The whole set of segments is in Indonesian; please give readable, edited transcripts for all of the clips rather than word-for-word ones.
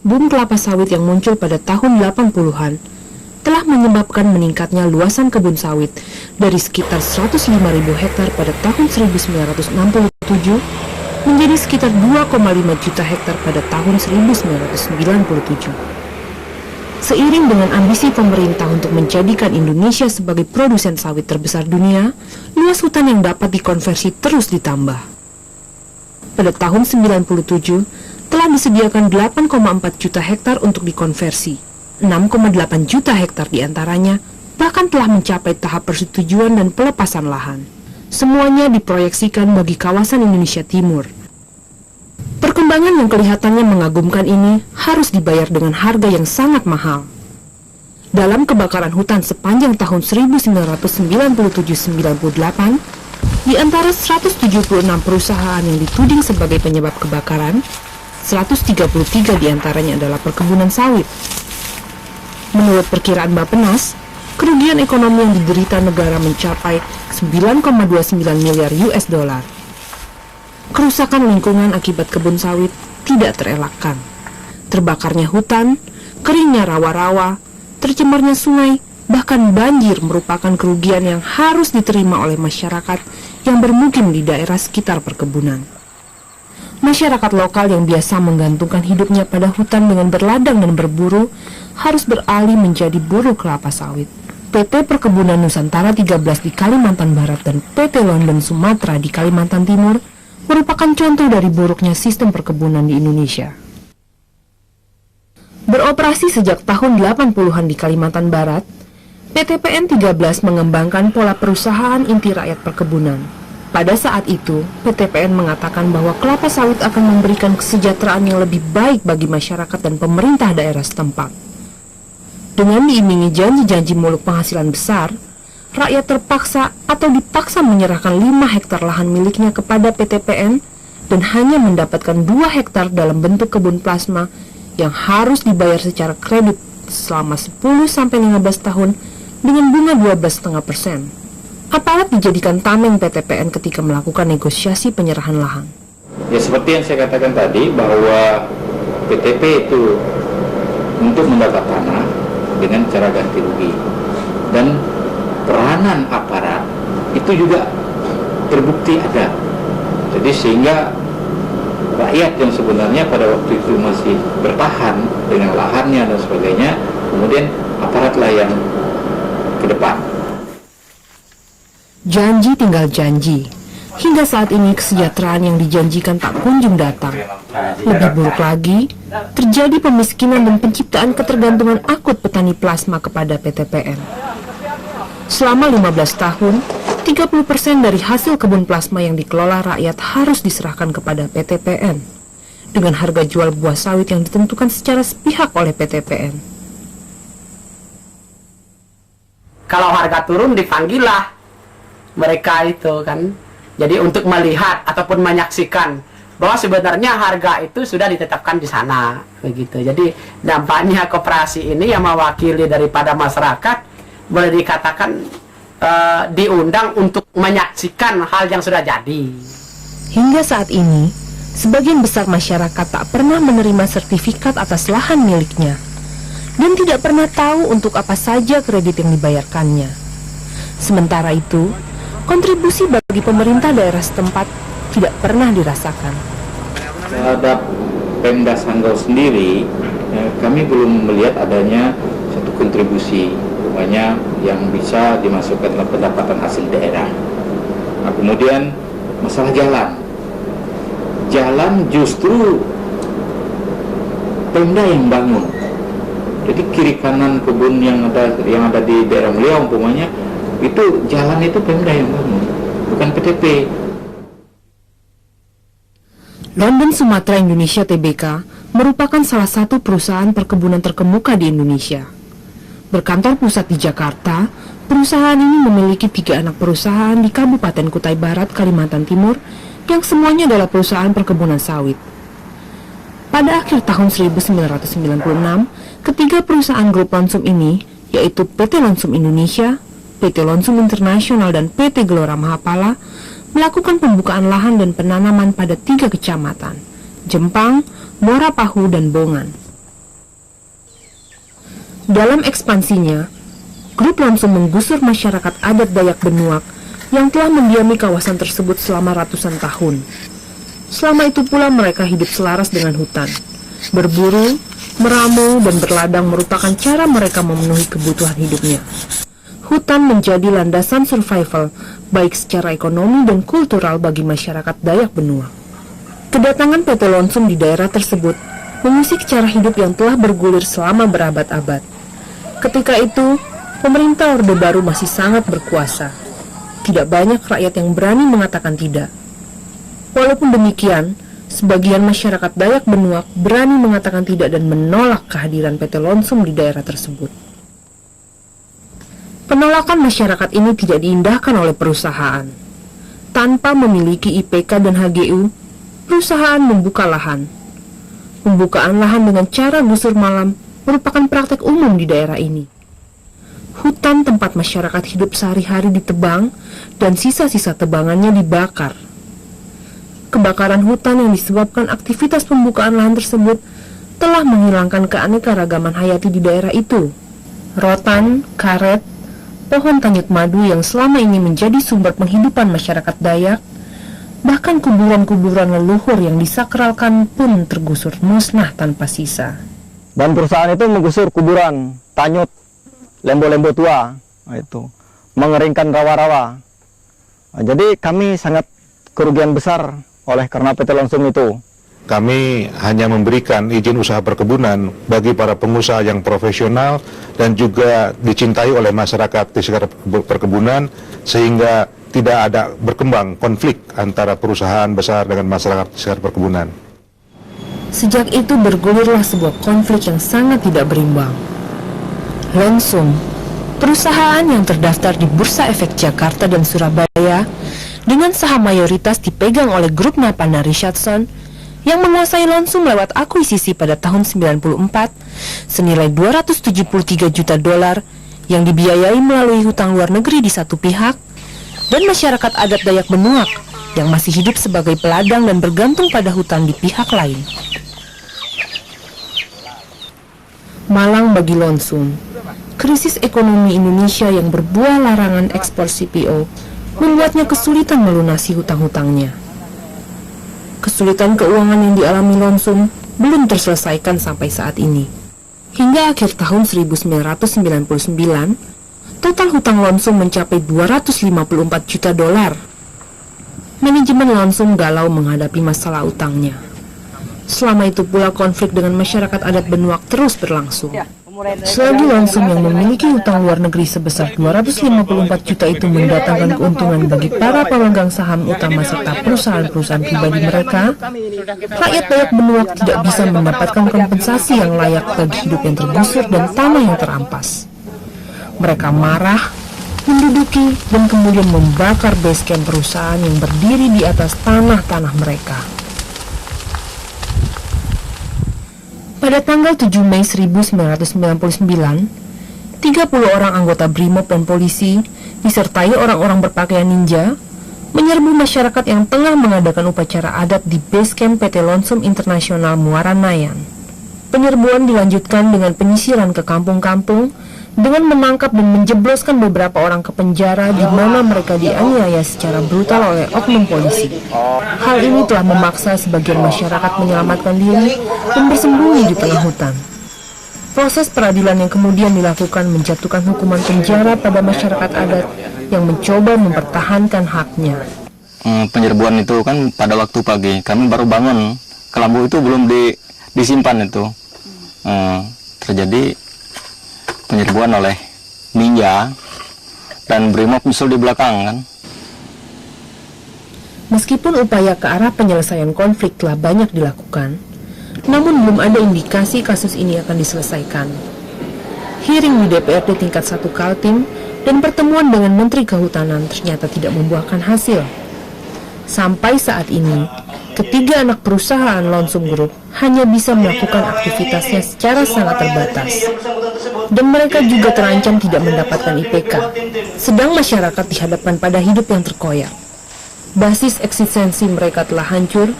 boom kelapa sawit yang muncul pada tahun 80-an telah menyebabkan meningkatnya luasan kebun sawit dari sekitar 105.000 hektar pada tahun 1967 menjadi sekitar 2,5 juta hektar pada tahun 1997. Seiring dengan ambisi pemerintah untuk menjadikan Indonesia sebagai produsen sawit terbesar dunia, luas hutan yang dapat dikonversi terus ditambah. Pada tahun 1997, telah disediakan 8,4 juta hektar untuk dikonversi. 6,8 juta hektar diantaranya bahkan telah mencapai tahap persetujuan dan pelepasan lahan. Semuanya diproyeksikan bagi kawasan Indonesia Timur. Perkembangan yang kelihatannya mengagumkan ini harus dibayar dengan harga yang sangat mahal. Dalam kebakaran hutan sepanjang tahun 1997-98, di antara 176 perusahaan yang dituding sebagai penyebab kebakaran, 133 diantaranya adalah perkebunan sawit. Menurut perkiraan Bappenas, kerugian ekonomi yang diderita negara mencapai 9,29 miliar US dollar. Kerusakan lingkungan akibat kebun sawit tidak terelakkan. Terbakarnya hutan, keringnya rawa-rawa, tercemarnya sungai, bahkan banjir merupakan kerugian yang harus diterima oleh masyarakat yang bermukim di daerah sekitar perkebunan. Masyarakat lokal yang biasa menggantungkan hidupnya pada hutan dengan berladang dan berburu harus beralih menjadi buruh kelapa sawit. PT Perkebunan Nusantara 13 di Kalimantan Barat dan PT London Sumatera di Kalimantan Timur merupakan contoh dari buruknya sistem perkebunan di Indonesia. Beroperasi sejak tahun 80-an di Kalimantan Barat, PTPN 13 mengembangkan pola perusahaan inti rakyat perkebunan. Pada saat itu, PTPN mengatakan bahwa kelapa sawit akan memberikan kesejahteraan yang lebih baik bagi masyarakat dan pemerintah daerah setempat. Dengan diimingi janji-janji muluk penghasilan besar, rakyat terpaksa atau dipaksa menyerahkan 5 hektar lahan miliknya kepada PTPN dan hanya mendapatkan 2 hektar dalam bentuk kebun plasma yang harus dibayar secara kredit selama 10-15 tahun dengan bunga 12,5%. Aparat dijadikan tameng PTPN ketika melakukan negosiasi penyerahan lahan. Ya seperti yang saya katakan tadi bahwa PTP itu untuk mendapat tanah dengan cara ganti rugi, dan peranan aparat itu juga terbukti ada. Jadi sehingga rakyat yang sebenarnya pada waktu itu masih bertahan dengan lahannya dan sebagainya, kemudian aparatlah yang ke depan. Janji tinggal janji. Hingga saat ini kesejahteraan yang dijanjikan tak kunjung datang. Lebih buruk lagi, terjadi pemiskinan dan penciptaan ketergantungan akut petani plasma kepada PTPN. Selama 15 tahun, 30% dari hasil kebun plasma yang dikelola rakyat harus diserahkan kepada PTPN dengan harga jual buah sawit yang ditentukan secara sepihak oleh PTPN. Kalau harga turun dipanggillah mereka itu kan, jadi untuk melihat ataupun menyaksikan bahwa sebenarnya harga itu sudah ditetapkan di sana begitu. Jadi dampaknya koperasi ini yang mewakili daripada masyarakat boleh dikatakan diundang untuk menyaksikan hal yang sudah jadi. Hingga saat ini, sebagian besar masyarakat tak pernah menerima sertifikat atas lahan miliknya dan tidak pernah tahu untuk apa saja kredit yang dibayarkannya. Sementara itu, kontribusi bagi pemerintah daerah setempat tidak pernah dirasakan. Terhadap Pemda Sanggau sendiri, kami belum melihat adanya satu kontribusi umpamanya yang bisa dimasukkan dalam pendapatan hasil daerah. Nah, kemudian masalah jalan justru Pemda yang bangun. Jadi kiri kanan kebun yang ada di daerah Mulia umpamanya, itu jalan itu Pemda yang bangun, bukan PTP. London Sumatera Indonesia Tbk merupakan salah satu perusahaan perkebunan terkemuka di Indonesia. Berkantor pusat di Jakarta, perusahaan ini memiliki 3 anak perusahaan di Kabupaten Kutai Barat, Kalimantan Timur, yang semuanya adalah perusahaan perkebunan sawit. Pada akhir tahun 1996, ketiga perusahaan grup Lonsum ini, yaitu PT Lonsum Indonesia, PT Lonsum Internasional, dan PT Gelora Mahapala, melakukan pembukaan lahan dan penanaman pada 3 kecamatan, Jempang, Muara Pahu, dan Bongan. Dalam ekspansinya, grup langsung menggusur masyarakat adat Dayak Benuak yang telah mendiami kawasan tersebut selama ratusan tahun. Selama itu pula mereka hidup selaras dengan hutan. Berburu, meramu, dan berladang merupakan cara mereka memenuhi kebutuhan hidupnya. Hutan menjadi landasan survival, baik secara ekonomi dan kultural bagi masyarakat Dayak Benuak. Kedatangan PT Lonsum di daerah tersebut mengusik cara hidup yang telah bergulir selama berabad-abad. Ketika itu, pemerintah Orde Baru masih sangat berkuasa. Tidak banyak rakyat yang berani mengatakan tidak. Walaupun demikian, sebagian masyarakat Dayak Benuak berani mengatakan tidak dan menolak kehadiran PT Lonsum di daerah tersebut. Penolakan masyarakat ini tidak diindahkan oleh perusahaan. Tanpa memiliki IPK dan HGU, perusahaan membuka lahan. Pembukaan lahan dengan cara gusur malam merupakan praktek umum di daerah ini. Hutan tempat masyarakat hidup sehari-hari ditebang dan sisa-sisa tebangannya dibakar. Kebakaran hutan yang disebabkan aktivitas pembukaan lahan tersebut telah menghilangkan keanekaragaman hayati di daerah itu. Rotan, karet, pohon tanyut madu yang selama ini menjadi sumber penghidupan masyarakat Dayak, bahkan kuburan-kuburan leluhur yang disakralkan pun tergusur musnah tanpa sisa. Dan perusahaan itu menggusur kuburan, tanyut, lembo-lembo tua, itu mengeringkan rawa-rawa. Jadi kami sangat kerugian besar oleh karena PT Lonsum itu. Kami hanya memberikan izin usaha perkebunan bagi para pengusaha yang profesional dan juga dicintai oleh masyarakat di sekitar perkebunan, sehingga tidak ada berkembang konflik antara perusahaan besar dengan masyarakat di sekitar perkebunan. Sejak itu bergulirlah sebuah konflik yang sangat tidak berimbang. Lonsum, perusahaan yang terdaftar di Bursa Efek Jakarta dan Surabaya, dengan saham mayoritas dipegang oleh grup Napana Richardson, yang menguasai Lonsum lewat akuisisi pada tahun 94 senilai 273 juta dolar yang dibiayai melalui hutang luar negeri di satu pihak, dan masyarakat adat Dayak Benuak yang masih hidup sebagai peladang dan bergantung pada hutan di pihak lain. Malang bagi Lonsum, krisis ekonomi Indonesia yang berbuah larangan ekspor CPO membuatnya kesulitan melunasi hutang-hutangnya. Kesulitan keuangan yang dialami Lonsum belum terselesaikan sampai saat ini. Hingga akhir tahun 1999, total hutang Lonsum mencapai 254 juta dolar. Manajemen Lonsum galau menghadapi masalah utangnya. Selama itu pula konflik dengan masyarakat adat Benuak terus berlangsung. Selagi Lonsum yang memiliki hutang luar negeri sebesar 254 juta itu mendatangkan keuntungan bagi para pemegang saham utama serta perusahaan-perusahaan pribadi mereka, rakyat Dayak Benuak tidak bisa mendapatkan kompensasi yang layak bagi hidup yang tergusur dan tanah yang terampas. Mereka marah, menduduki, dan kemudian membakar basecamp perusahaan yang berdiri di atas tanah-tanah mereka. Pada tanggal 7 Mei 1999, 30 orang anggota BRIMOB dan polisi, disertai orang-orang berpakaian ninja, menyerbu masyarakat yang tengah mengadakan upacara adat di basecamp PT Lonsum Internasional Muara Nayan. Penyerbuan dilanjutkan dengan penyisiran ke kampung-kampung, dengan menangkap dan menjebloskan beberapa orang ke penjara di mana mereka dianiaya secara brutal oleh oknum polisi. Hal ini telah memaksa sebagian masyarakat menyelamatkan diri dan bersembunyi di tengah hutan. Proses peradilan yang kemudian dilakukan menjatuhkan hukuman penjara pada masyarakat adat yang mencoba mempertahankan haknya. Penyerbuan itu kan pada waktu pagi, kami baru bangun, kelambu itu belum disimpan itu. Terjadi penyerbuan oleh ninja dan BRIMOB nyusul di belakang kan. Meskipun upaya ke arah penyelesaian konflik telah banyak dilakukan, namun belum ada indikasi kasus ini akan diselesaikan. Hearing di DPRD tingkat 1 Kaltim dan pertemuan dengan Menteri Kehutanan ternyata tidak membuahkan hasil. Sampai saat ini, ketiga anak perusahaan Lonsum Group hanya bisa melakukan aktivitasnya secara sangat terbatas. Dan mereka juga terancam tidak mendapatkan IPK, sedang masyarakat dihadapkan pada hidup yang terkoyak. Basis eksistensi mereka telah hancur,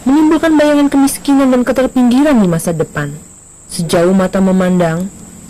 menimbulkan bayangan kemiskinan dan keterpinggiran di masa depan. Sejauh mata memandang,